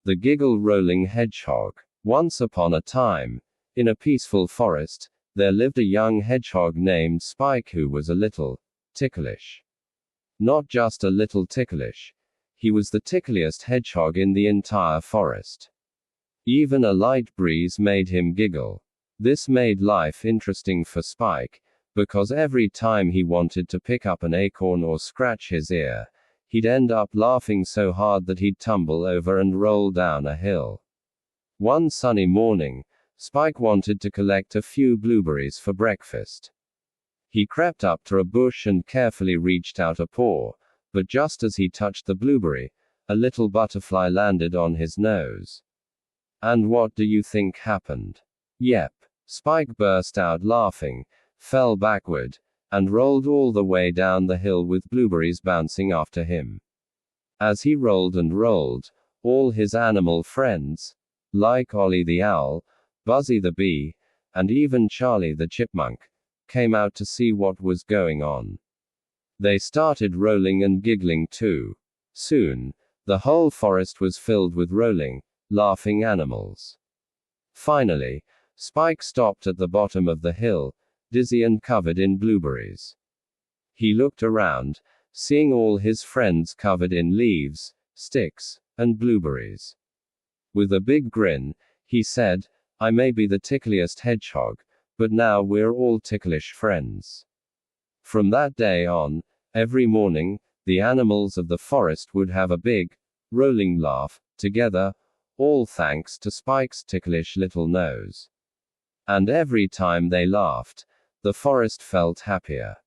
The Giggle-Rolling Hedgehog. Once upon a time, in a peaceful forest, there lived a young hedgehog named Spike who was a little ticklish. Not just a little ticklish. He was the tickliest hedgehog in the entire forest. Even a light breeze made him giggle. This made life interesting for Spike, because every time he wanted to pick up an acorn or scratch his ear, he'd end up laughing so hard that he'd tumble over and roll down a hill. One sunny morning, Spike wanted to collect a few blueberries for breakfast. He crept up to a bush and carefully reached out a paw, but just as he touched the blueberry, a little butterfly landed on his nose. And what do you think happened? Yep. Spike burst out laughing, fell backward, and rolled all the way down the hill with blueberries bouncing after him. As he rolled and rolled, all his animal friends, like Ollie the owl, Buzzy the bee, and even Charlie the chipmunk, came out to see what was going on. They started rolling and giggling too. Soon, the whole forest was filled with rolling, laughing animals. Finally, Spike stopped at the bottom of the hill, dizzy and covered in blueberries. He looked around, seeing all his friends covered in leaves, sticks, and blueberries. With a big grin, he said, "I may be the tickliest hedgehog, but now we're all ticklish friends." From that day on, every morning, the animals of the forest would have a big, rolling laugh, together, all thanks to Spike's ticklish little nose. And every time they laughed, the forest felt happier.